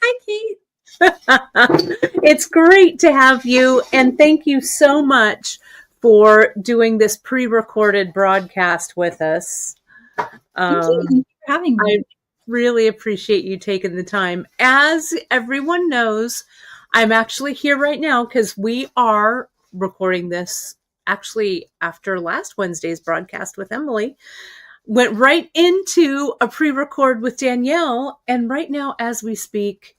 Hi, Kate. It's great to have you, and thank you so much for doing this pre-recorded broadcast with us. Thank you. Thank you for having me. I really appreciate you taking the time. As everyone knows, I'm actually here right now because we are recording this actually after last Wednesday's broadcast with Emily. Went right into a pre-record with Danielle, and right now, as we speak,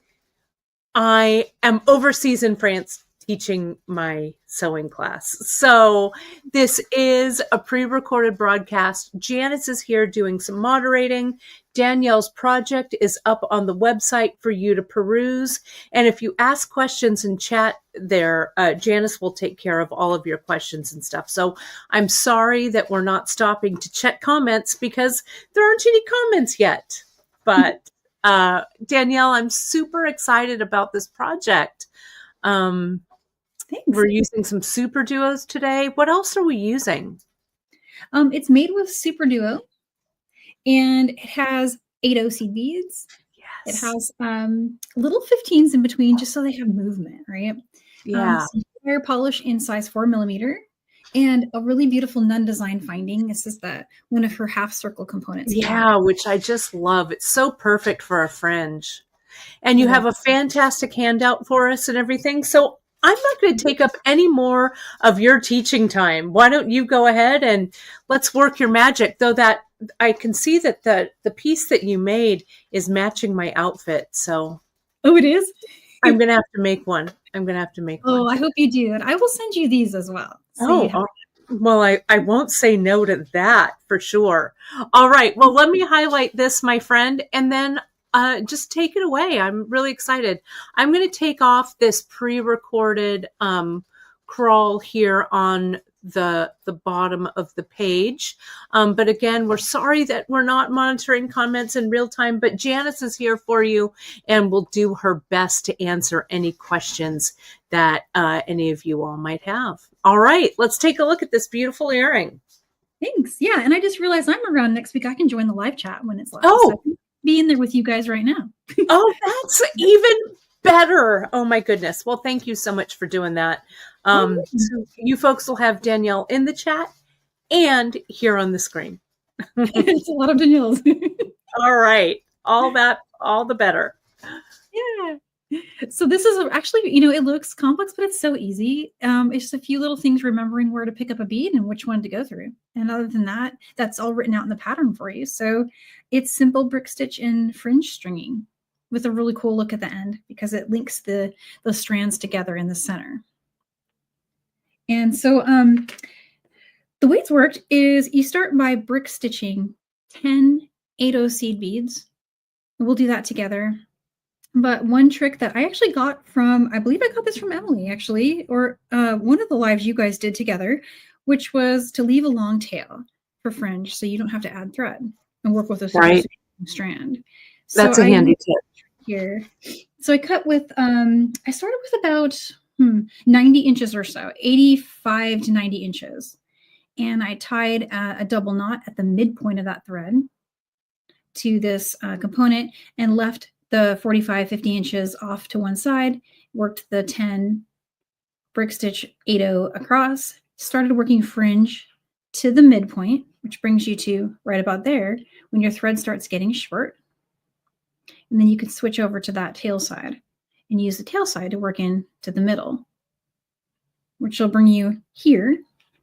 I am overseas in France teaching my sewing class. So this is a pre-recorded broadcast. Janice is here doing some moderating. Danielle's project is up on the website for you to peruse. And if you ask questions in chat there, Janice will take care of all of your questions and stuff. So I'm sorry that we're not stopping to check comments because there aren't any comments yet. But Danielle, I'm super excited about this project. Thanks. We're using some SuperDuos today. What else are we using? It's made with SuperDuo, and it has 8 OC beads. Yes. It has little 15s in between just so they have movement, right? Yeah. Some wire polish in size 4mm, and a really beautiful nun design finding. This is one of her half circle components. Yeah, which I just love. It's so perfect for a fringe. And you have a fantastic handout for us and everything. So I'm not going to take up any more of your teaching time. Why don't you go ahead and let's work your magic, though that I can see that the piece that you made is matching my outfit. So it is? I'm going to have to make one. Oh, I hope you do. And I will send you these as well. So well, I won't say no to that for sure. All right. Well, let me highlight this, my friend, and then just take it away. I'm really excited. I'm going to take off this pre-recorded crawl here on the bottom of the page. But again, we're sorry that we're not monitoring comments in real time, but Janice is here for you and will do her best to answer any questions that any of you all might have. All right, let's take a look at this beautiful earring. Thanks. Yeah, and I just realized I'm around next week. I can join the live chat when it's live. Oh, so I can be in there with you guys right now. Oh, that's even better. Oh my goodness. Well, thank you so much for doing that. So you folks will have Danielle in the chat and here on the screen. It's a lot of Danielle's. All right. All the better. Yeah. So this is actually, it looks complex, but it's so easy. It's just a few little things, remembering where to pick up a bead and which one to go through. And other than that, that's all written out in the pattern for you. So it's simple brick stitch and fringe stringing with a really cool look at the end because it links the strands together in the center. And so the way it's worked is you start by brick stitching 10 8-0 seed beads. We'll do that together. But one trick that I actually got from, I believe I got this from Emily, actually, or one of the lives you guys did together, which was to leave a long tail for fringe so you don't have to add thread and work with a strand. That's a handy tip. Here. So I cut with, I started with about 90 inches or so, 85 to 90 inches. And I tied a double knot at the midpoint of that thread to this component and left the 45, 50 inches off to one side, worked the 10 brick stitch 8-0 across, started working fringe to the midpoint, which brings you to right about there when your thread starts getting short. And then you can switch over to that tail side and use the tail side to work in to the middle, which will bring you here.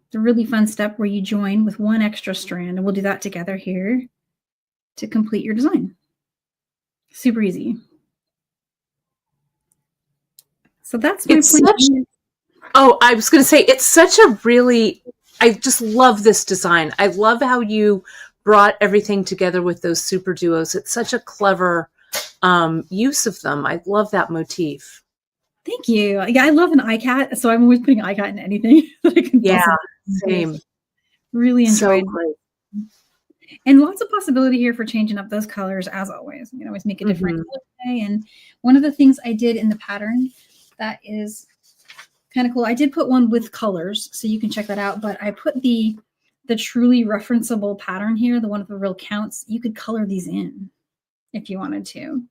It's a really fun step where you join with one extra strand, and we'll do that together here to complete your design. Super easy. So that's my point. I was going to say, it's such a really, I just love this design. I love how you brought everything together with those SuperDuos. It's such a clever use of them. I love that motif. Thank you. Yeah, I love an Ikat, so I'm always putting Ikat in anything that I can. Yeah, same. Really enjoyed. So great. And lots of possibility here for changing up those colors, as always. You can always make a different color today. And one of the things I did in the pattern that is kind of cool, I did put one with colors, so you can check that out. But I put the truly referenceable pattern here, the one with the real counts. You could color these in if you wanted to.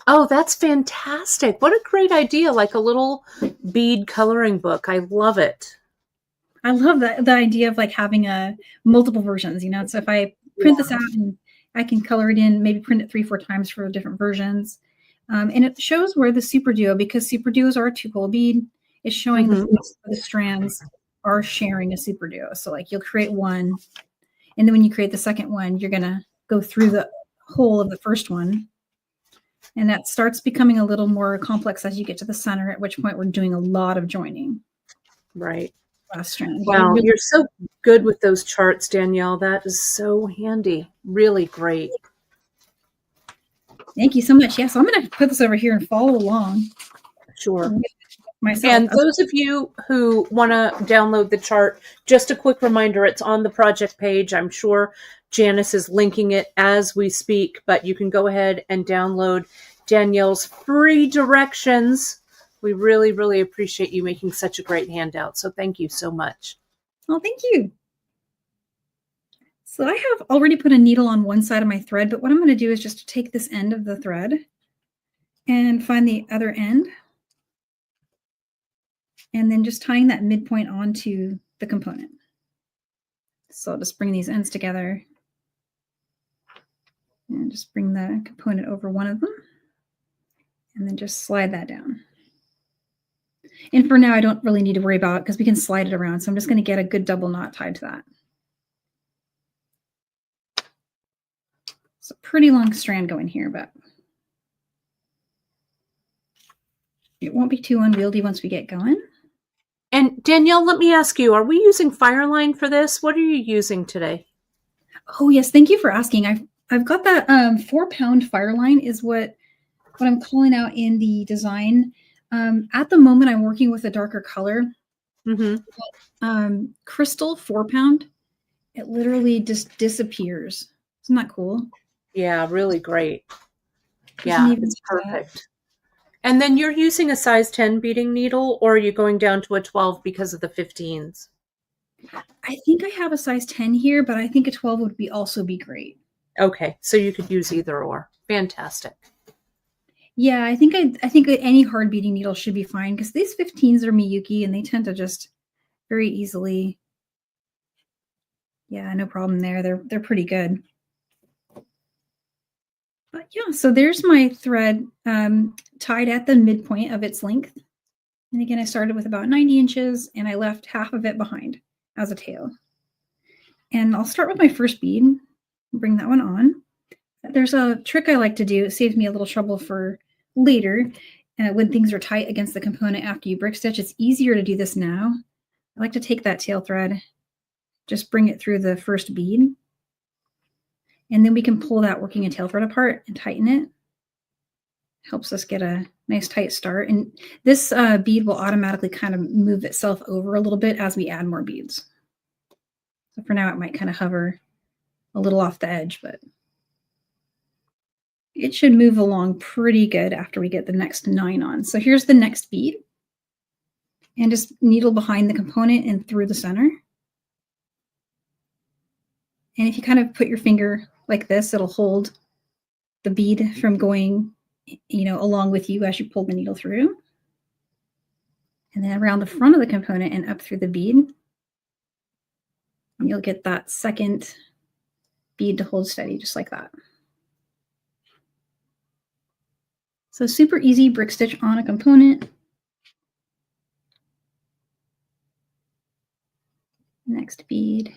Oh, that's fantastic. What a great idea. Like a little bead coloring book. I love it. I love the idea of like having a multiple versions, you know. So if I print this out and I can color it in, maybe print it 3-4 times for different versions. And it shows where the super duo, because super duos are a 2-pole bead, is showing the strands are sharing a super duo. So like you'll create one, and then when you create the second one, you're gonna go through the whole of the first one. And that starts becoming a little more complex as you get to the center, at which point we're doing a lot of joining. Right. Last strand. Wow, you're so good with those charts, Danielle. That is so handy. Really great. Thank you so much. Yeah, so I'm going to put this over here and follow along. Sure. Myself. And those of you who want to download the chart, just a quick reminder, it's on the project page. I'm sure Janice is linking it as we speak, but you can go ahead and download Danielle's free directions. We really, really appreciate you making such a great handout. So thank you so much. Oh, thank you. So I have already put a needle on one side of my thread, but what I'm going to do is just take this end of the thread and find the other end. And then just tying that midpoint onto the component. So I'll just bring these ends together and just bring the component over one of them and then just slide that down. And for now, I don't really need to worry about it because we can slide it around. So I'm just going to get a good double knot tied to that. It's a pretty long strand going here, but it won't be too unwieldy once we get going. And Danielle, let me ask you, are we using Fireline for this? What are you using today? Oh, yes. Thank you for asking. I've got that 4-pound Fireline is what I'm calling out in the design. At the moment, I'm working with a darker color. Crystal 4-pound, it literally just disappears. Isn't that cool? Yeah, really great. Yeah, it's perfect. And then you're using a size 10 beading needle, or are you going down to a 12 because of the 15s? I think I have a size 10 here, but I think a 12 would also be great. Okay, so you could use either or. Fantastic. Yeah, I think any hard beading needle should be fine because these 15s are Miyuki and they tend to just very easily. Yeah, no problem there. They're pretty good. But yeah, so there's my thread tied at the midpoint of its length. And again, I started with about 90 inches and I left half of it behind as a tail. And I'll start with my first bead, bring that one on. There's a trick I like to do. It saves me a little trouble for later. When things are tight against the component after you brick stitch, it's easier to do this now. I like to take that tail thread, just bring it through the first bead. And then we can pull that working a tail thread apart and tighten it. Helps us get a nice tight start. And this bead will automatically kind of move itself over a little bit as we add more beads. So for now, it might kind of hover a little off the edge, but it should move along pretty good after we get the next 9 on. So here's the next bead. And just needle behind the component and through the center. And if you kind of put your finger like this, it'll hold the bead from going, along with you as you pull the needle through. And then around the front of the component and up through the bead. And you'll get that second bead to hold steady, just like that. So super easy brick stitch on a component. Next bead.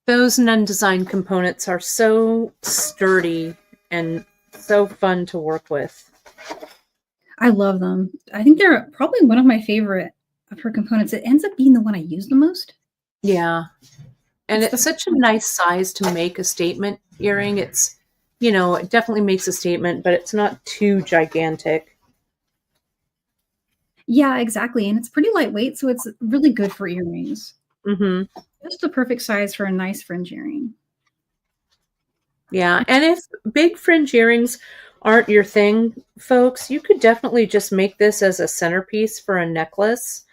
Those non-designed components are so sturdy and so fun to work with. I love them. I think they're probably one of my favorite of her components. It ends up being the one I use the most. Yeah. And it's such a nice size to make a statement earring. It's, it definitely makes a statement, but it's not too gigantic. Yeah, exactly. And it's pretty lightweight, so it's really good for earrings. Mm-hmm. Just the perfect size for a nice fringe earring. Yeah, and if big fringe earrings aren't your thing, folks, you could definitely just make this as a centerpiece for a necklace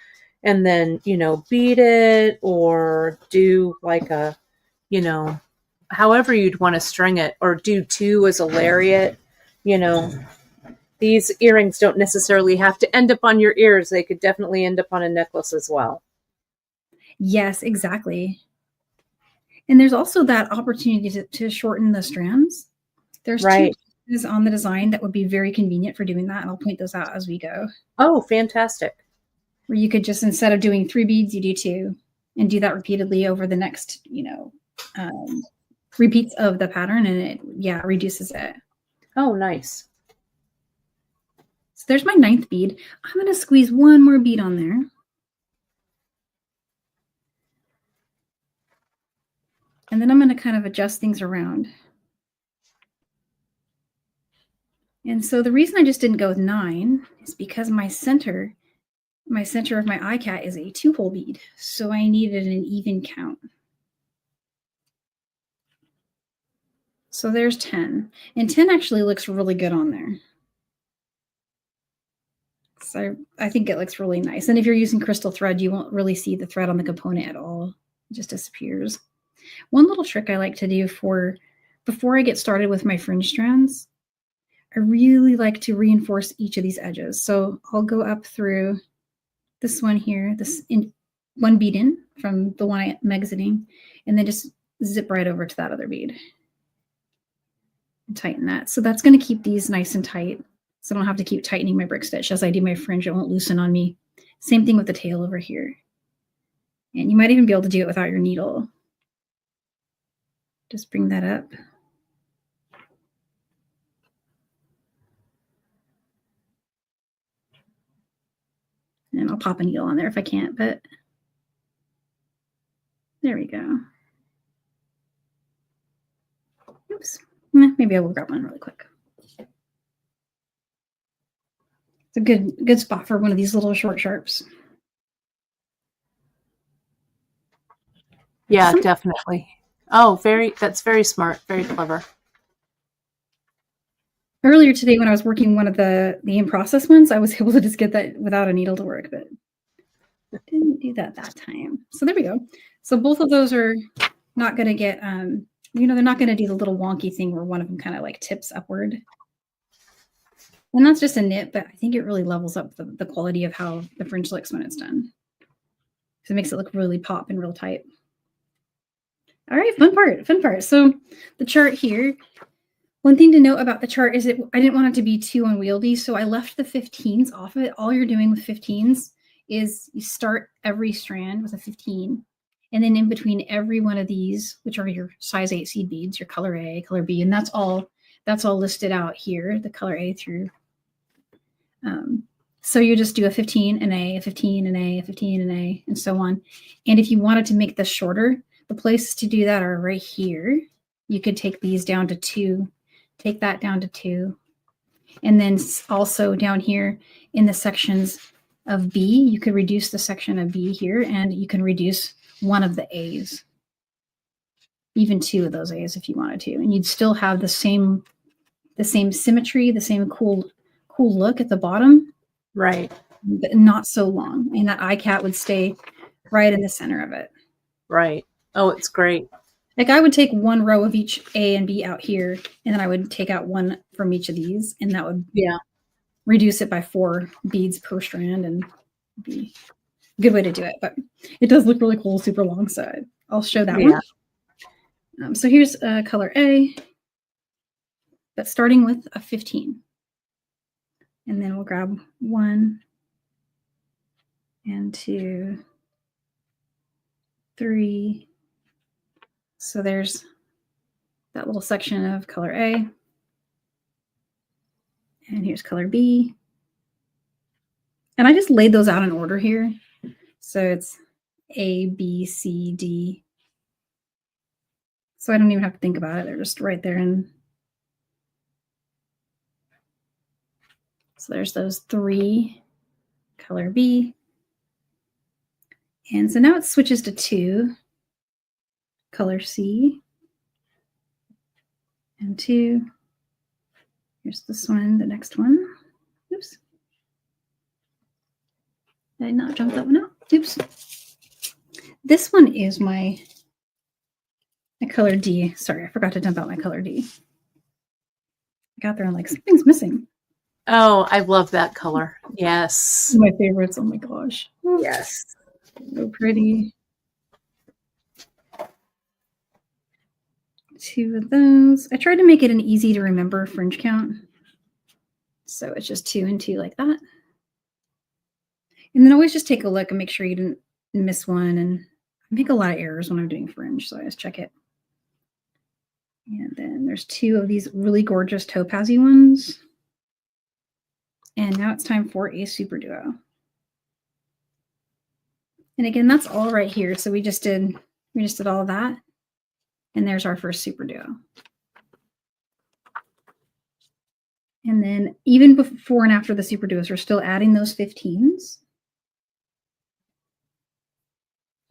and then, bead it or do like a, however you'd want to string it, or do 2 as a lariat. These earrings don't necessarily have to end up on your ears. They could definitely end up on a necklace as well. Yes, exactly. And there's also that opportunity to shorten the strands. There's Right. 2 pieces on the design that would be very convenient for doing that, and I'll point those out as we go. Oh, fantastic. Where you could just, instead of doing 3 beads, you do 2, and do that repeatedly over the next, repeats of the pattern, and it reduces it. Oh, nice. So there's my 9th bead. I'm going to squeeze one more bead on there. And then I'm going to kind of adjust things around. And so the reason I just didn't go with 9 is because my center of my Ikat is a 2-hole bead. So I needed an even count. So there's 10. And 10 actually looks really good on there. So I think it looks really nice. And if you're using crystal thread, you won't really see the thread on the component at all. It just disappears. One little trick I like to do before I get started with my fringe strands, I really like to reinforce each of these edges. So I'll go up through this one here, one bead in from the one I'm exiting, and then just zip right over to that other bead and tighten that. So that's going to keep these nice and tight. So I don't have to keep tightening my brick stitch as I do my fringe. It won't loosen on me. Same thing with the tail over here. And you might even be able to do it without your needle. Just bring that up. And I'll pop a needle on there if I can't, but there we go. Oops. Maybe I will grab one really quick. It's a good spot for one of these little short sharps. Yeah, definitely. Oh, that's very smart, very clever. Earlier today when I was working one of the in-process ones, I was able to just get that without a needle to work, but didn't do that time. So there we go. So both of those are not going to get, they're not going to do the little wonky thing where one of them kind of like tips upward. And that's just a knit, but I think it really levels up the quality of how the fringe looks when it's done. So it makes it look really pop and real tight. All right, fun part. So the chart here, one thing to note about the chart is I didn't want it to be too unwieldy, so I left the 15s off of it. All you're doing with 15s is you start every strand with a 15, and then in between every one of these, which are your size 8 seed beads, your color A, color B, and that's all listed out here, the color A through. So you just do a 15, an A, a 15, an A, a 15, an A, and so on. And if you wanted to make this shorter, the places to do that are right here. You could take these down to 2, take that down to 2. And then also down here in the sections of B, you could reduce the section of B here, and you can reduce one of the A's, even 2 of those A's if you wanted to. And you'd still have the same symmetry, the same cool look at the bottom. Right. But not so long. And that Ikat would stay right in the center of it. Right. Oh, it's great. Like I would take one row of each A and B out here, and then I would take out one from each of these, and that would reduce it by 4 beads per strand, and be a good way to do it. But it does look really cool, super long, so I'll show that one. So here's color A, but starting with a 15. And then we'll grab 1 and 2, 3. So there's that little section of color A. And here's color B. And I just laid those out in order here. So it's A, B, C, D. So I don't even have to think about it. They're just right there. And so there's those 3, color B. And so now it switches to 2, color C, and 2. Here's this one, the next one. Oops. Did I not jump that one out? Oops. This one is my My color D. Sorry, I forgot to dump out my color D. I got there and like, something's missing. Oh, I love that color. Yes. My favorites. Oh my gosh. Yes. So pretty. 2 of those. I tried to make it an easy to remember fringe count. So it's just 2 and 2 like that. And then always just take a look and make sure you didn't miss one. And I make a lot of errors when I'm doing fringe, so I just check it. And then there's 2 of these really gorgeous topazzy ones. And now it's time for a super duo. And again, that's all right here. So we just did all of that. And there's our first super duo. And then even before and after the super duos, we're still adding those 15s.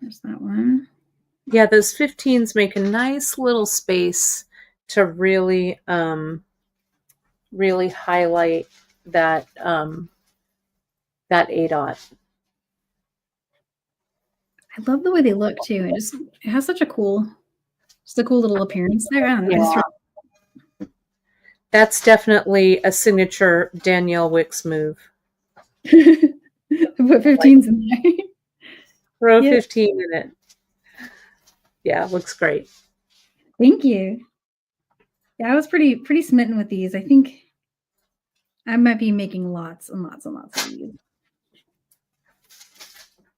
There's that one. Yeah, those 15s make a nice little space to really, really highlight that that A dot. I love the way they look too. It has such a cool, just a cool little appearance there. I don't know. Yeah. That's definitely a signature Danielle Wickes move. Put 15s in there. Throw 15 in it. Yeah, looks great. Thank you. Yeah, I was pretty smitten with these. I think I might be making lots and lots and lots of these.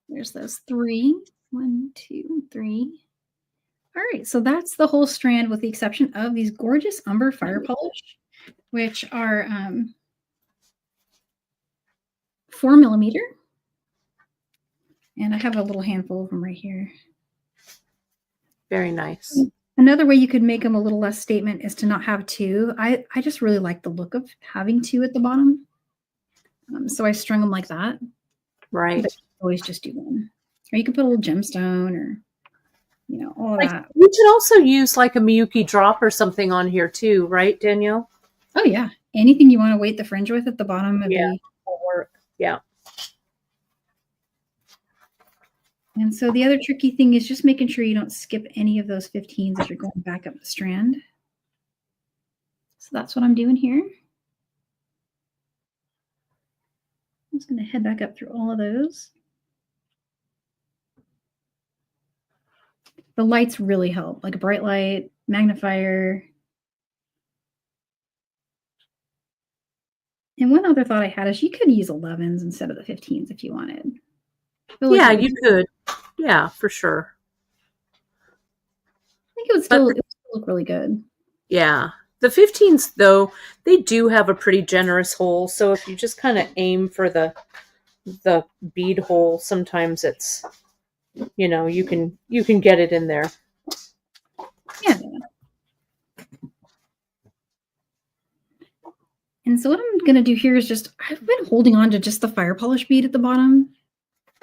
There's those 3. 1, 2, 3. All right, so that's the whole strand with the exception of these gorgeous umber fire polish, which are 4 millimeter. And I have a little handful of them right here. Very nice. Another way you could make them a little less statement is to not have 2. I just really like the look of having 2 at the bottom. So I strung them like that. Right. But always just do 1. Or you could put a little gemstone or, all of that. You could also use like a Miyuki drop or something on here too, right, Danielle? Oh, yeah. Anything you want to weight the fringe with at the bottom of the... will work. Yeah. And so the other tricky thing is just making sure you don't skip any of those 15s as you're going back up the strand. So that's what I'm doing here. I'm just going to head back up through all of those. The lights really help, like a bright light, magnifier. And one other thought I had is you could use 11s instead of the 15s if you wanted. Yeah, you could. Yeah, for sure. I think it would still look really good. Yeah. The 15s, though, they do have a pretty generous hole. So if you just kind of aim for the bead hole, sometimes it's, you can get it in there. Yeah. And so what I'm going to do here is I've been holding on to just the fire polish bead at the bottom.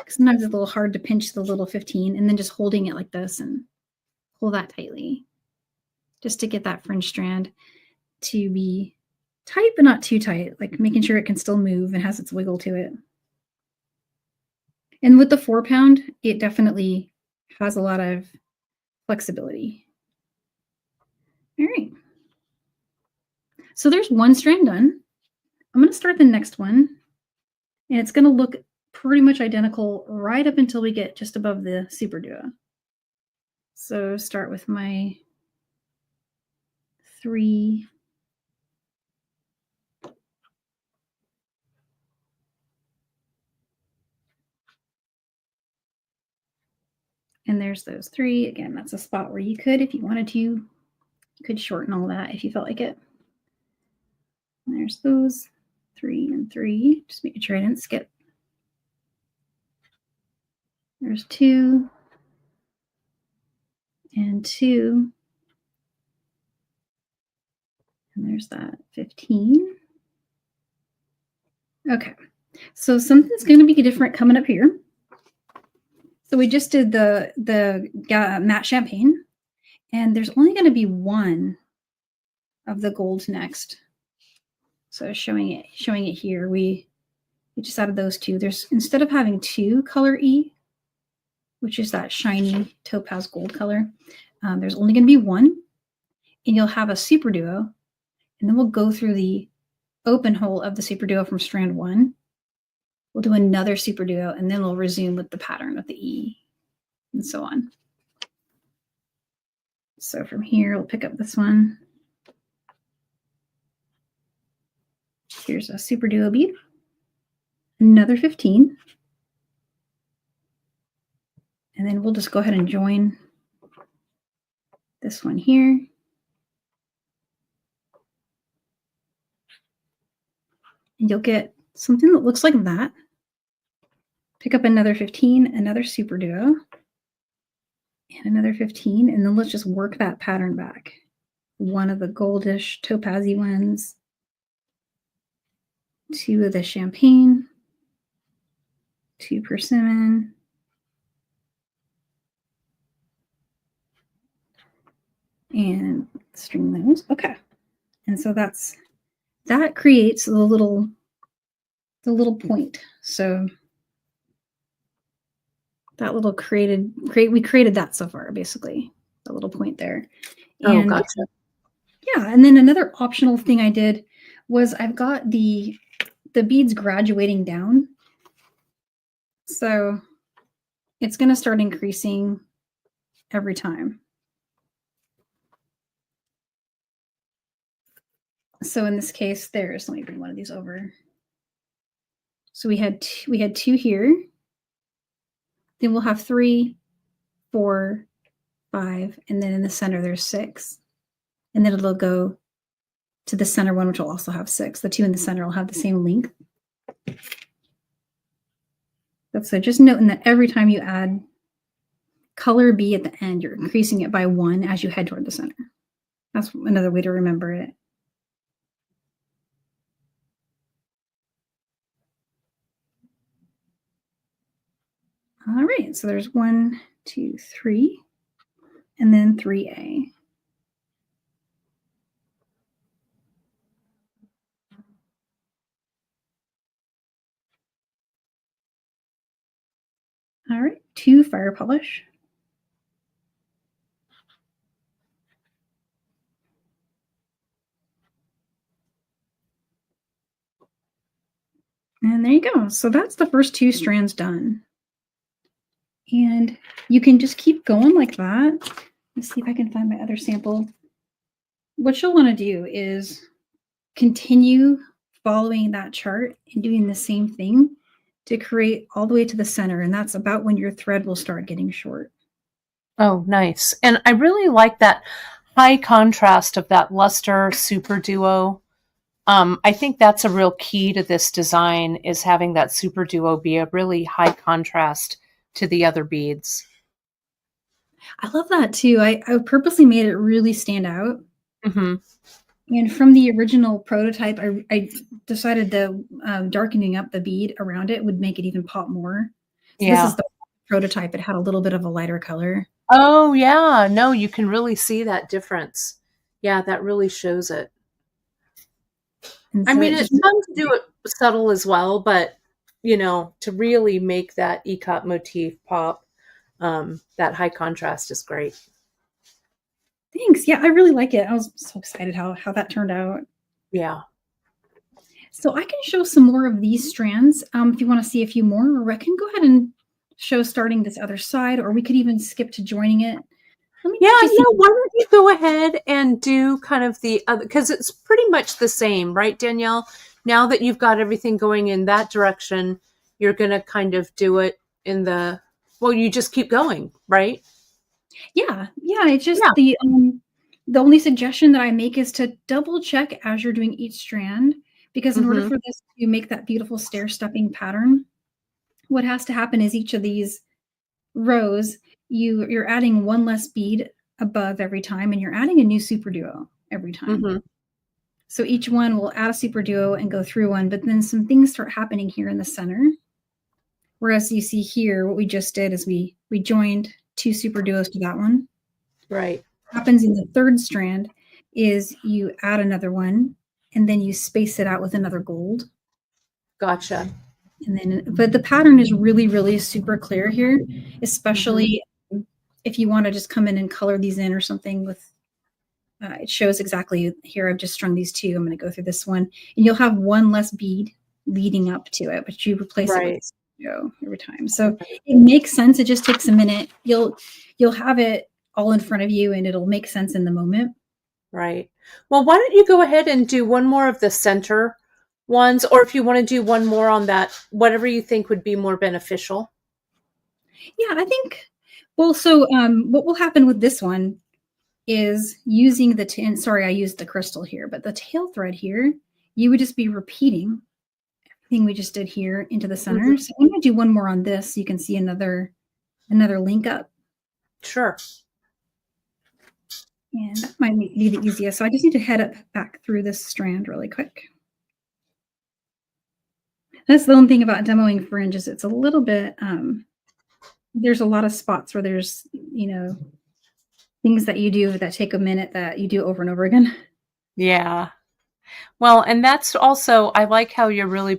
Sometimes it's a little hard to pinch the little 15 and then just holding it like this and pull that tightly just to get that fringe strand to be tight, but not too tight, like making sure it can still move and has its wiggle to it. And with the 4-pound, it definitely has a lot of flexibility. All right. So there's one strand done. I'm going to start the next one, and it's going to look pretty much identical right up until we get just above the super duo. So start with my 3. And there's those 3. Again, that's a spot where you could, if you wanted to, you could shorten all that if you felt like it. And there's those 3 and 3. Just making sure I didn't skip. There's 2 and 2. And there's that 15. Okay, so something's going to be different coming up here. So we just did the matte champagne, and there's only going to be 1 of the gold next. So showing it here, we just added those 2. There's, instead of having 2 color E, which is that shiny topaz gold color, There's only going to be one, and you'll have a super duo, and then we'll go through the open hole of the super duo from strand 1. We'll do another super duo, and then we'll resume with the pattern with the E, and so on. So from here, we'll pick up this one. Here's a super duo bead, another 15. And then we'll just go ahead and join this one here. And you'll get something that looks like that. Pick up another 15, another super duo, and another 15, and then let's just work that pattern back. One of the goldish topazy ones, 2 of the champagne, 2 persimmon, and string those. Okay. And so that creates the little point. So that little we created that so far, basically, the little point there. Oh, gotcha. Yeah, and then another optional thing I did was I've got the beads graduating down. So it's going to start increasing every time. So in this case, let me bring one of these over. So we had 2 here. Then we'll have 3, 4, 5, and then in the center there's 6. And then it'll go to the center one, which will also have 6. The 2 in the center will have the same length. So just noting that every time you add color B at the end, you're increasing it by 1 as you head toward the center. That's another way to remember it. All right, so there's 1, 2, 3, and then 3A. All right, 2 fire polish. And there you go. So that's the first 2 strands done. And you can just keep going like that. Let's see if I can find my other sample. What you'll want to do is continue following that chart and doing the same thing to create all the way to the center. And that's about when your thread will start getting short. Oh, nice. And I really like that high contrast of that luster super duo. I think that's a real key to this design, is having that super duo be a really high contrast to the other beads. I love that too. I purposely made it really stand out. Mm-hmm. And from the original prototype, I decided that darkening up the bead around it would make it even pop more. So Yeah. This is the prototype. It had a little bit of a lighter color. Oh, yeah. No, you can really see that difference. Yeah, that really shows it. And I so mean, it's fun to do it subtle as well, but, to really make that Ikat motif pop, that high contrast is great. Thanks. Yeah, I really like it. I was so excited how that turned out. Yeah. So I can show some more of these strands if you want to see a few more, or I can go ahead and show starting this other side, or we could even skip to joining it. Yeah, why don't you go ahead and do kind of the other, because it's pretty much the same, right, Danielle? Now that you've got everything going in that direction, you're going to kind of do it in you just keep going, right? Yeah. It's just the only suggestion that I make is to double check as you're doing each strand, because in order for this to make that beautiful stair-stepping pattern, what has to happen is each of these rows, you're adding 1 less bead above every time, and you're adding a new super duo every time. Mm-hmm. So each one will add a super duo and go through one, but then some things start happening here in the center. Whereas you see here, what we just did is we joined 2 super duos to that one. Right. What happens in the third strand is you add another one, and then you space it out with another gold. Gotcha. And then, but the pattern is really, really super clear here, especially if you want to just come in and color these in or something with, it shows exactly here. I've just strung these two. I'm going to go through this one, and you'll have one less bead leading up to it, but you replace it with every time. So it makes sense. It just takes a minute. You'll have it all in front of you, and it'll make sense in the moment. Right. Well, why don't you go ahead and do one more of the center ones, or if you want to do one more on that, whatever you think would be more beneficial. Yeah, I think, well, so what will happen with this one is using the sorry, I used the crystal here, but the tail thread here, you would just be repeating everything we just did here into the center. Mm-hmm. So I'm going to do one more on this so you can see another link up. Sure. And that might be the easiest. So I just need to head up back through this strand really quick. That's the only thing about demoing Fringe is it's a little bit, there's a lot of spots where there's, things that you do that take a minute that you do over and over again. Yeah. Well, and that's also, I like how you're really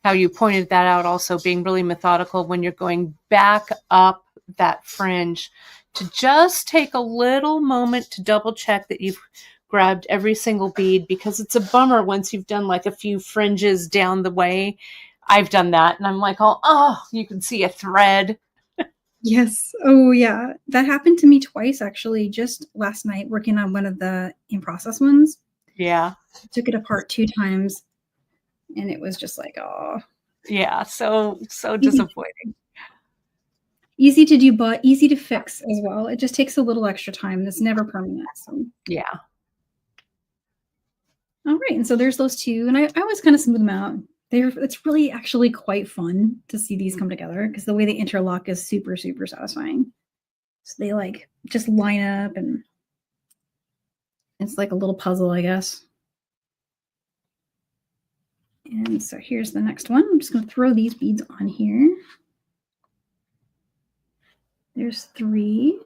how you pointed that out, also being really methodical when you're going back up that fringe, to just take a little moment to double check that you've grabbed every single bead, because it's a bummer once you've done like a few fringes down the way. I've done that and I'm like, oh, you can see a thread. Yes. Oh, yeah. That happened to me twice, actually, just last night working on one of the in-process ones. Yeah. I took it apart 2 times, and it was just like, oh. Yeah, so disappointing. Easy to do, but easy to fix as well. It just takes a little extra time. It's never permanent. So. Yeah. All right. And so there's those two. And I always kind of smooth them out. It's really actually quite fun to see these come together because the way they interlock is super, super satisfying. So they like just line up, and it's like a little puzzle, I guess. And so here's the next one. I'm just going to throw these beads on here. There's 3.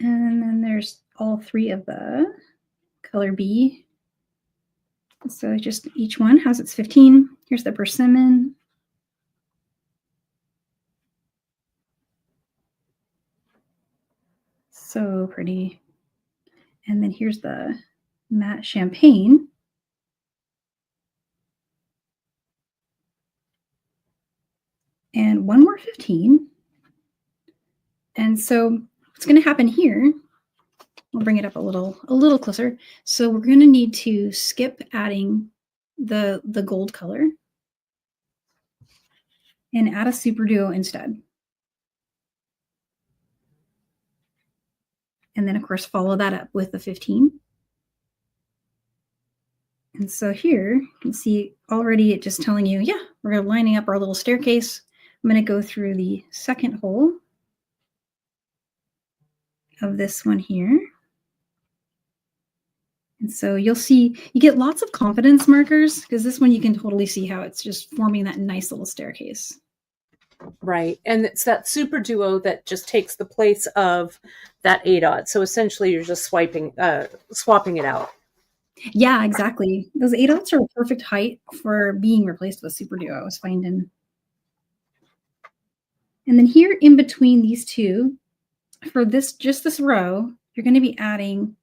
And then there's all 3 of the color B. So just each one has its 15. Here's the persimmon. So pretty. And then here's the matte champagne. And one more 15. And so what's going to happen here, we'll bring it up a little closer. So we're going to need to skip adding the gold color and add a SuperDuo instead. And then, of course, follow that up with the 15. And so here you can see already it just telling you, yeah, we're lining up our little staircase. I'm going to go through the second hole of this one here. And so you'll see, you get lots of confidence markers because this one you can totally see how it's just forming that nice little staircase. Right. And it's that SuperDuo that just takes the place of that ADOT. So essentially you're just swapping it out. Yeah, exactly. Those ADOTs are a perfect height for being replaced with SuperDuo, I was finding. And then here in between these two, for just this row, you're going to be adding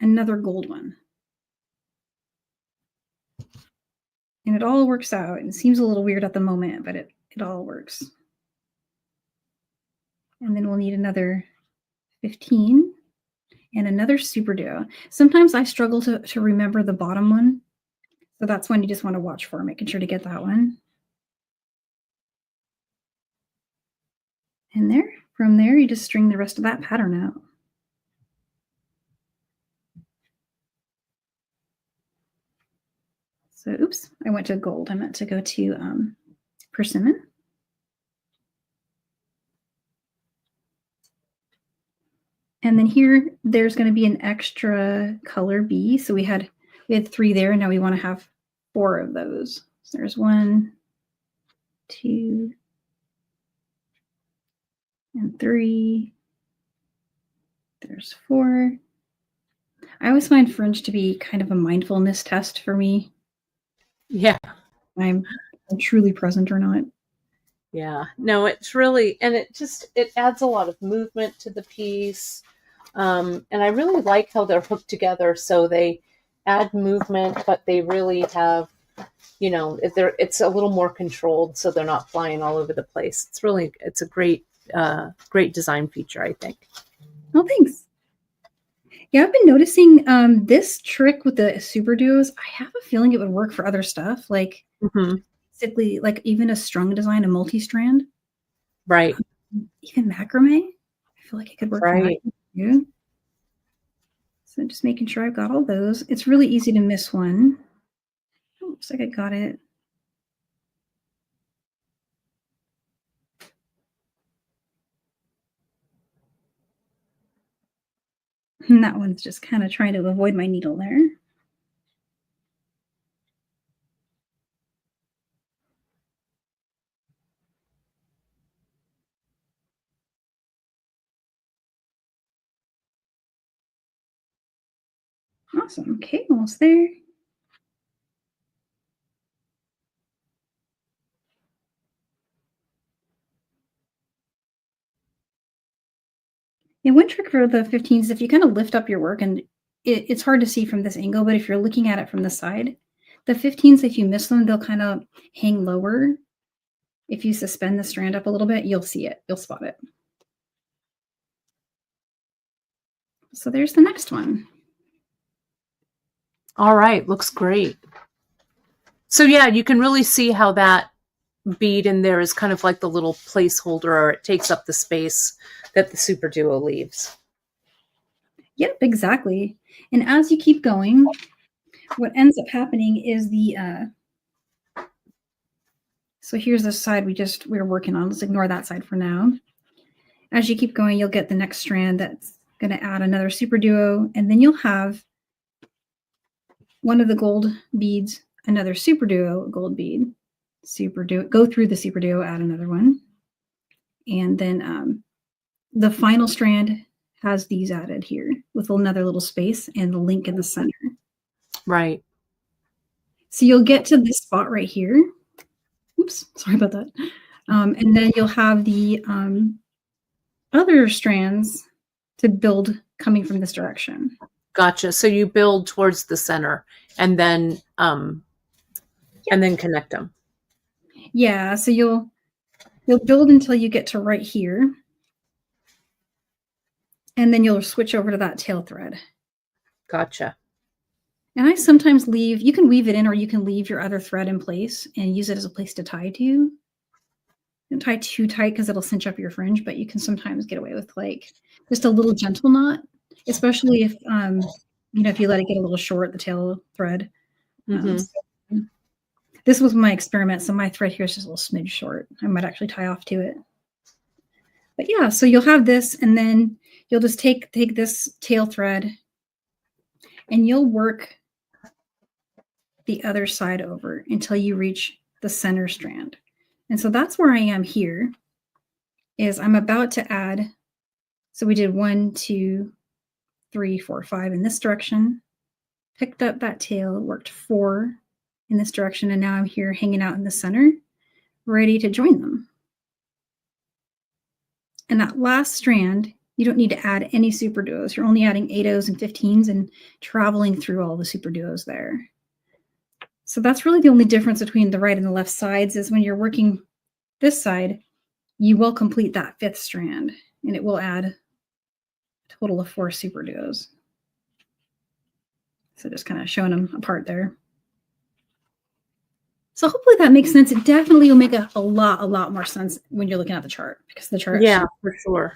another gold one. And it all works out. It seems a little weird at the moment, but it all works. And then we'll need another 15 and another SuperDuo. Sometimes I struggle to remember the bottom one. So that's one you just want to watch for, making sure to get that one. And from there, you just string the rest of that pattern out. So, oops, I went to gold. I meant to go to persimmon. And then here, there's going to be an extra color B. So we had 3 there, and now we want to have 4 of those. So there's 1, 2, and 3. There's 4. I always find Fringe to be kind of a mindfulness test for me. Yeah. I'm truly present or not. Yeah. No, it's really, and it adds a lot of movement to the piece. And I really like how they're hooked together. So they add movement, but they really have, it's a little more controlled. So they're not flying all over the place. It's a great design feature, I think. Oh, thanks. Yeah, I've been noticing this trick with the SuperDuos. I have a feeling it would work for other stuff, like basically, like even a strung design, a multi-strand, right? Even macrame. I feel like it could work for that too. So just making sure I've got all those. It's really easy to miss one. Oh, looks like I got it. And that one's just kind of trying to avoid my needle there. Awesome. Okay, almost there. Yeah, one trick for the 15s is if you kind of lift up your work, and it's hard to see from this angle, but if you're looking at it from the side, the 15s, if you miss them, they'll kind of hang lower. If you suspend the strand up a little bit, you'll see it. You'll spot it. So there's the next one. All right, looks great. So yeah, you can really see how that bead in there is kind of like the little placeholder, or it takes up the space that the SuperDuo leaves. Yep, exactly. And as you keep going, what ends up happening is so here's the side we were working on. Let's ignore that side for now. As you keep going, you'll get the next strand that's going to add another SuperDuo, and then you'll have one of the gold beads, another SuperDuo gold bead, SuperDuo, go through the SuperDuo, add another one, and then the final strand has these added here with another little space and the link in the center. Right. So you'll get to this spot right here. Oops, sorry about that. And then you'll have the other strands to build coming from this direction. Gotcha. So you build towards the center and then connect them. Yeah. So you'll build until you get to right here. And then you'll switch over to that tail thread. Gotcha. And I sometimes you can weave it in, or you can leave your other thread in place and use it as a place to tie to. Don't tie too tight because it'll cinch up your fringe, but you can sometimes get away with like just a little gentle knot, especially if if you let it get a little short, the tail thread. So this was my experiment, so my thread here is just a little smidge short. I might actually tie off to it. But yeah, so you'll have this, and then you'll just take this tail thread, and you'll work the other side over until you reach the center strand. And so that's where I am here, is I'm about to add, so we did 1, 2, 3, 4, 5 in this direction, picked up that tail, worked 4 in this direction, and now I'm here hanging out in the center, ready to join them. And that last strand, you don't need to add any SuperDuos. You're only adding 8/0s and 15s and traveling through all the SuperDuos there. So that's really the only difference between the right and the left sides, is when you're working this side, you will complete that 5th strand, and it will add a total of 4 SuperDuos. So just kind of showing them apart there. So hopefully that makes sense. It definitely will make a lot more sense when you're looking at the chart, because the chart, yeah, for sure,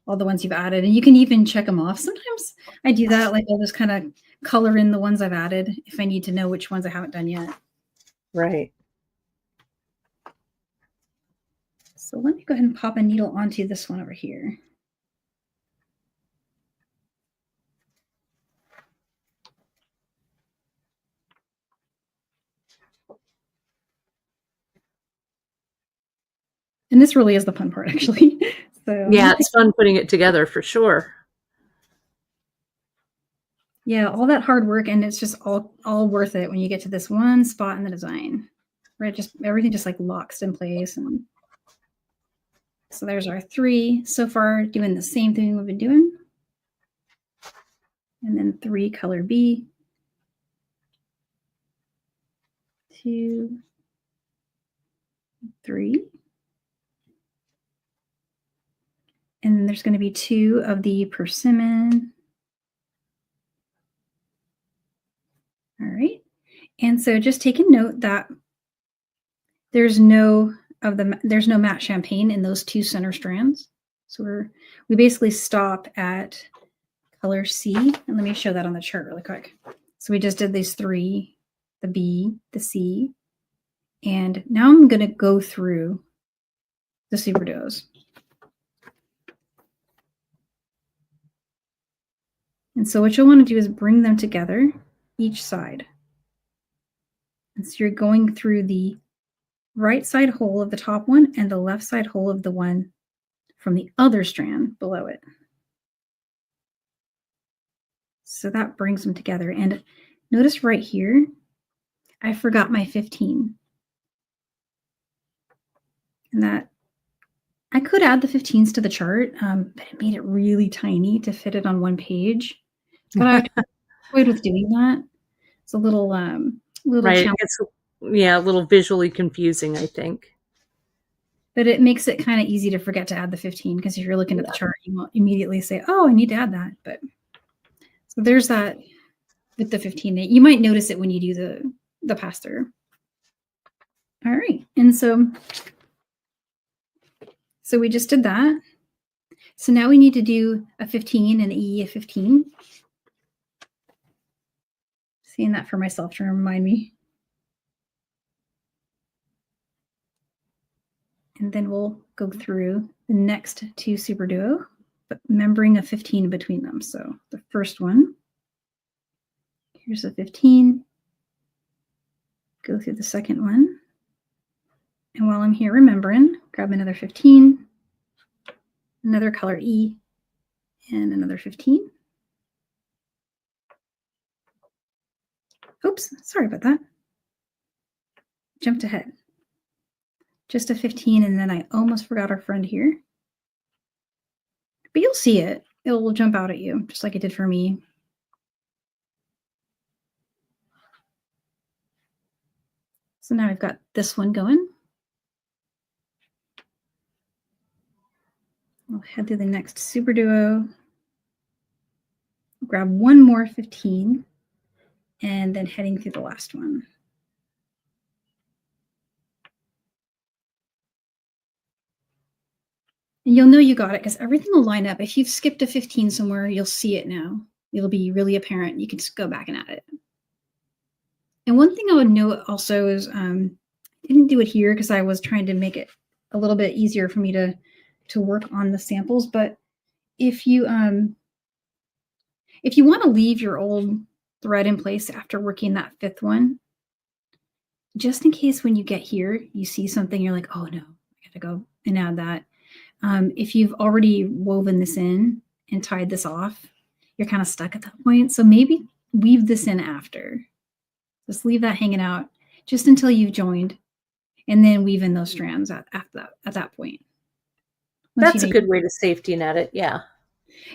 all the ones you've added, and you can even check them off. Sometimes I do that, like I'll just kind of color in the ones I've added if I need to know which ones I haven't done yet. Right. So let me go ahead and pop a needle onto this one over here. And this really is the fun part, actually. So yeah, it's fun putting it together for sure. Yeah, all that hard work, and it's just all worth it when you get to this one spot in the design, where it just everything just like locks in place. And so there's our 3 so far, doing the same thing we've been doing. And then 3 color B, 2, 3. And then there's going to be 2 of the persimmon. All right. And so just take a note that there's no matte champagne in those 2 center strands. So we basically stop at color C. And let me show that on the chart really quick. So we just did these 3, the B, the C. And now I'm going to go through the SuperDuos. And so what you'll want to do is bring them together, each side. And so you're going through the right side hole of the top one and the left side hole of the one from the other strand below it. So that brings them together. And notice right here, I forgot my 15. And that I could add the 15s to the chart, but it made it really tiny to fit it on one page. But I avoid with doing that. It's a little right. It's a little visually confusing, I think. But it makes it kind of easy to forget to add the 15 because if you're looking at the chart, you won't immediately say, "Oh, I need to add that." But so there's that with the 15. You might notice it when you do the pass through. All right, and so we just did that. So now we need to do a 15 and a 15. Seeing that for myself to remind me. And then we'll go through the next 2 SuperDuo, but remembering a 15 between them. So the first one, here's a 15. Go through the second one. And while I'm here remembering, grab another 15, another color E, and another 15. Oops, sorry about that. Jumped ahead. Just a 15, and then I almost forgot our friend here. But you'll see it. It will jump out at you, just like it did for me. So now I've got this one going. We'll head to the next SuperDuo. Grab one more 15, and then heading through the last one. And you'll know you got it because everything will line up. If you've skipped a 15 somewhere, you'll see it now. It'll be really apparent. You can just go back and add it. And one thing I would note also is I didn't do it here because I was trying to make it a little bit easier for me to work on the samples. But if you want to leave your old thread in place after working that 5th one, just in case when you get here, you see something, you're like, oh no, I got to go and add that. If you've already woven this in and tied this off, you're kind of stuck at that point. So maybe weave this in after. Just leave that hanging out just until you've joined, and then weave in those strands at that point. That's a good way to safety net it. Yeah.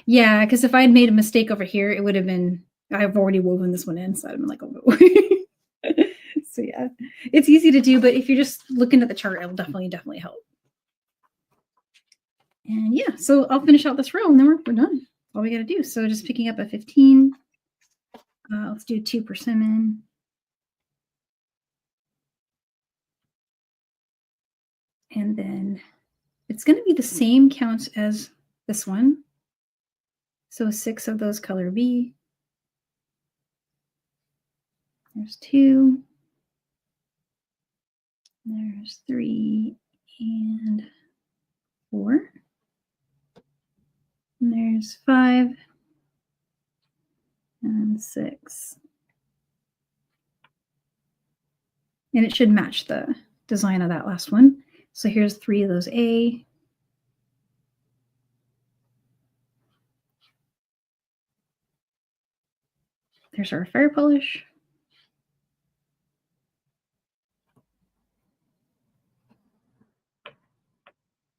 Yeah, because if I had made a mistake over here, it would have been, I've already woven this one in, so I'd have been like, oh no. So yeah, it's easy to do, but if you're just looking at the chart, it will definitely help. And yeah, so I'll finish out this row and then we're done. All we got to do. So just picking up a 15. Let's do 2 persimmon. And then it's going to be the same count as this one. So 6 of those color B. There's 2. There's 3 and 4. And there's 5 and 6. And it should match the design of that last one. So here's 3 of those A. There's our fire polish.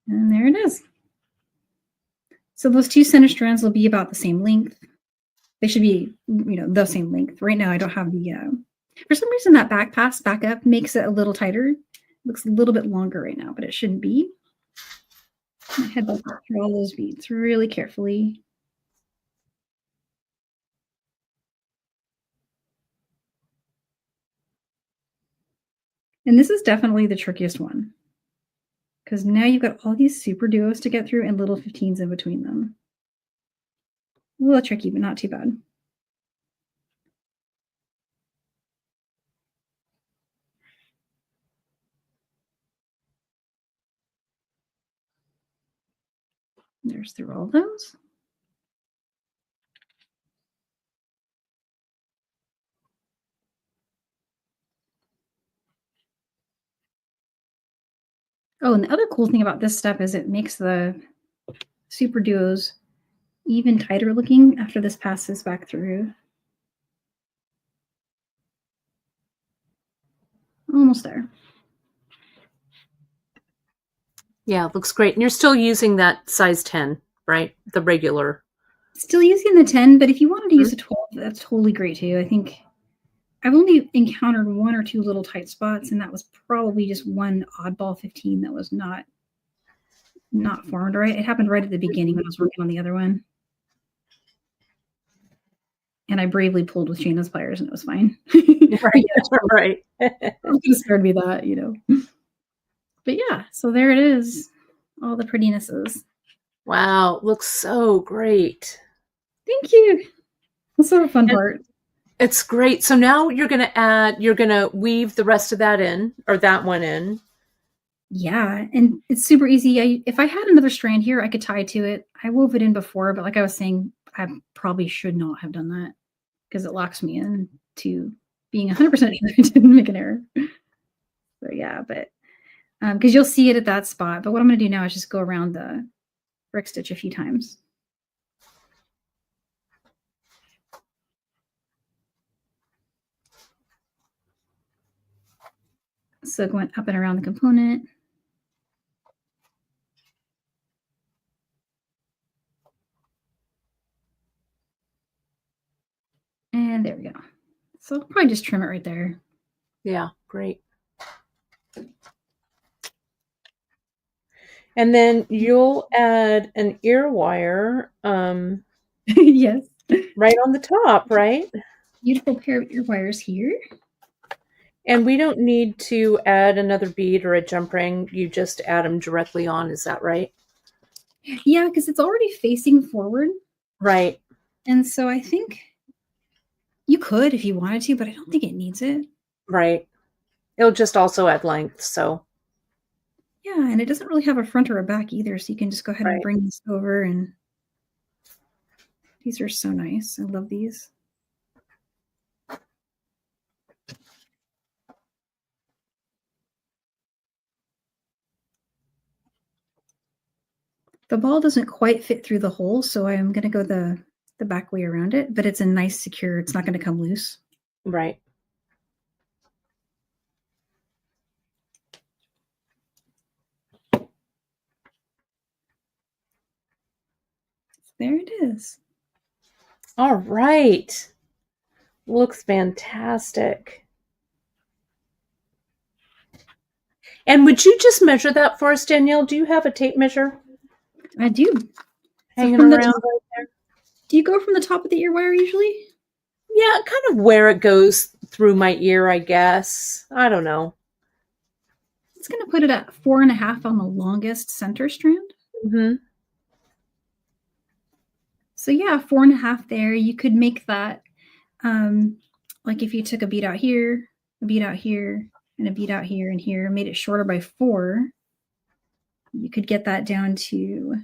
And there it is. So those two center strands will be about the same length. They should be, the same length. Right now I don't have the, for some reason that back up makes it a little tighter. It looks a little bit longer right now, but it shouldn't be. I head back through all those beads really carefully. And this is definitely the trickiest one, because now you've got all these SuperDuos to get through and little 15s in between them. A little tricky, but not too bad. There's through all those. Oh, and the other cool thing about this step is it makes the SuperDuos even tighter looking after this passes back through. Almost there. Yeah, it looks great. And you're still using that size 10, right? The regular. Still using the 10, but if you wanted to use a 12, that's totally great too. I think I've only encountered one or two little tight spots, and that was probably just one oddball 15 that was not formed right. It happened right at the beginning when I was working on the other one. And I bravely pulled with chainless pliers, and it was fine. Right. Right. It could have spared me that, But yeah, so there it is. All the prettinesses. Wow, looks so great. Thank you. That's the fun part. It's great. So now you're going to weave the rest of that in, or that one in. Yeah, and it's super easy. If I had another strand here, I could tie to it. I wove it in before, but like I was saying, I probably should not have done that because it locks me in to being 100% sure I didn't make an error. So yeah, but because you'll see it at that spot. But what I'm going to do now is just go around the brick stitch a few times. So going up and around the component. And there we go. So I'll probably just trim it right there. Yeah, great. And then you'll add an ear wire. Yes. Right on the top, right? Beautiful pair of ear wires here. And we don't need to add another bead or a jump ring. You just add them directly on. Is that right? Yeah, because it's already facing forward. Right. And so I think you could if you wanted to, but I don't think it needs it. Right. It'll just also add length, so. Yeah, and it doesn't really have a front or a back either, so you can just go ahead and bring this over. And these are so nice. I love these. The ball doesn't quite fit through the hole, so I'm going to go the back way around it, but it's a nice secure. It's not going to come loose. Right. There it is. All right. Looks fantastic. And would you just measure that for us, Danielle? Do you have a tape measure? I do. Hanging around right there. Do you go from the top of the ear wire usually? Yeah, kind of where it goes through my ear, I guess. I don't know. It's going to put it at 4.5 on the longest center strand. Mm-hmm. So yeah, 4.5 there. You could make that like if you took a bead out here, a bead out here, and a bead out here and here, made it shorter by 4, you could get that down to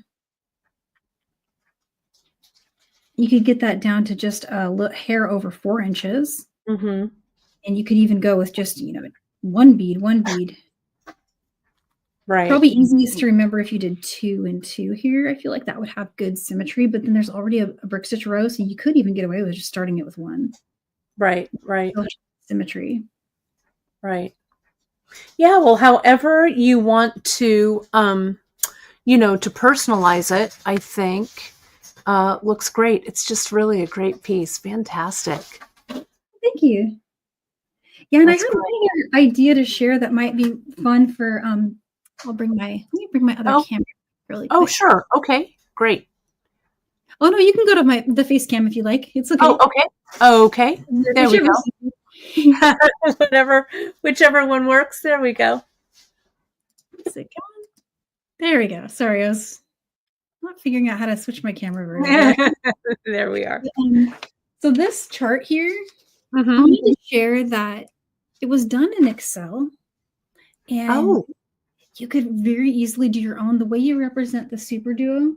just a hair over 4 inches. Mm-hmm. And you could even go with just, one bead. Right. Probably easiest to remember if you did 2 and 2 here. I feel like that would have good symmetry, but then there's already a brick stitch row, so you could even get away with just starting it with 1. Right. Right. Symmetry. Right. Yeah. Well, however you want to, to personalize it, I think looks great. It's just really a great piece. Fantastic. Thank you. Yeah, and That's I have great. another idea to share that might be fun for let me bring my other camera really quick. Oh, sure. Okay. Great. Oh no, you can go to the face cam if you like. It's okay. Oh, okay. Okay. There we go. Whichever one works. There we go. There we go. Sorry, I was not figuring out how to switch my camera very well. There we are. So this chart here, I wanted to share that it was done in Excel, and you could very easily do your own. The way you represent the SuperDuo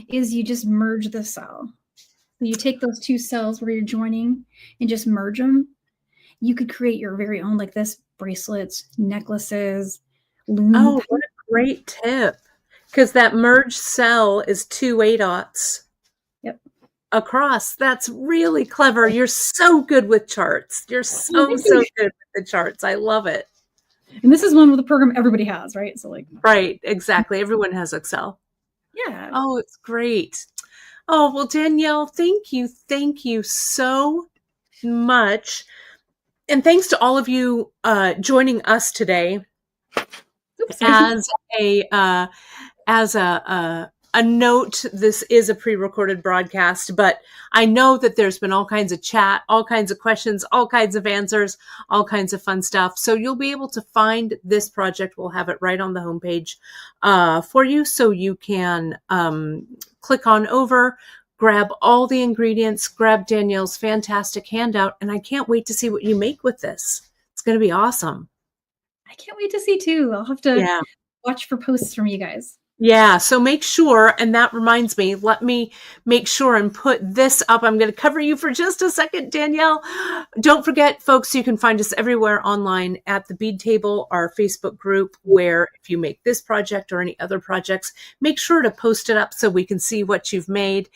is you just merge the cell. So you take those two cells where you're joining and just merge them. You could create your very own, like this, bracelets, necklaces, loom. Oh, what a great tip. Because that merged cell is 2 8-aughts. Yep. Across. That's really clever. You're so good with charts. You're so good with the charts. I love it. And this is one with the program everybody has, right? So right, exactly. Everyone has Excel. Yeah. Oh, it's great. Oh, well, Danielle, thank you so much. And thanks to all of you joining us today. As a note, this is a pre-recorded broadcast, but I know that there's been all kinds of chat, all kinds of questions, all kinds of answers, all kinds of fun stuff. So you'll be able to find this project. We'll have it right on the homepage for you, so you can click on over, grab all the ingredients, grab Danielle's fantastic handout, and I can't wait to see what you make with this. It's going to be awesome. I can't wait to see too. I'll have to watch for posts from you guys. Yeah, so make sure, and that reminds me, let me make sure and put this up. I'm going to cover you for just a second, Danielle. Don't forget, folks, you can find us everywhere online at the Bead Table, our Facebook group, where if you make this project or any other projects, make sure to post it up so we can see what you've made.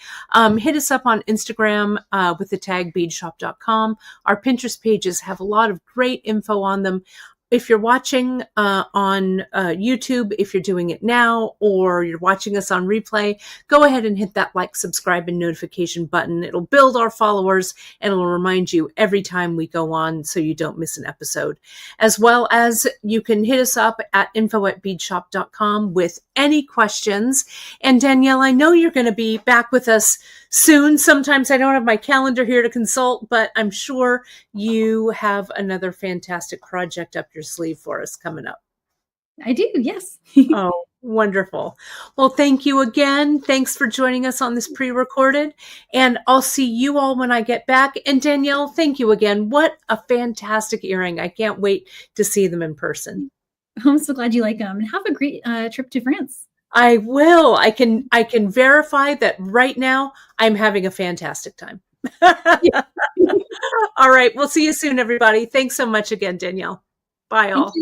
Hit us up on Instagram with the tag beadshop.com. Our Pinterest pages have a lot of great info on them. If you're watching on YouTube, if you're doing it now, or you're watching us on replay, go ahead and hit that like, subscribe, and notification button. It'll build our followers, and it'll remind you every time we go on so you don't miss an episode. As well as you can hit us up at info@beadshop.com with any questions. And Danielle, I know you're going to be back with us soon. Sometimes I don't have my calendar here to consult, but I'm sure you have another fantastic project up your sleeve for us coming up. I do, yes. Oh, wonderful. Well, thank you again. Thanks for joining us on this pre-recorded, and I'll see you all when I get back. And Danielle, thank you again. What a fantastic earring. I can't wait to see them in person. I'm so glad you like them, and have a great trip to France. I will. I can verify that right now I'm having a fantastic time. All right. We'll see you soon, everybody. Thanks so much again, Danielle. Bye all.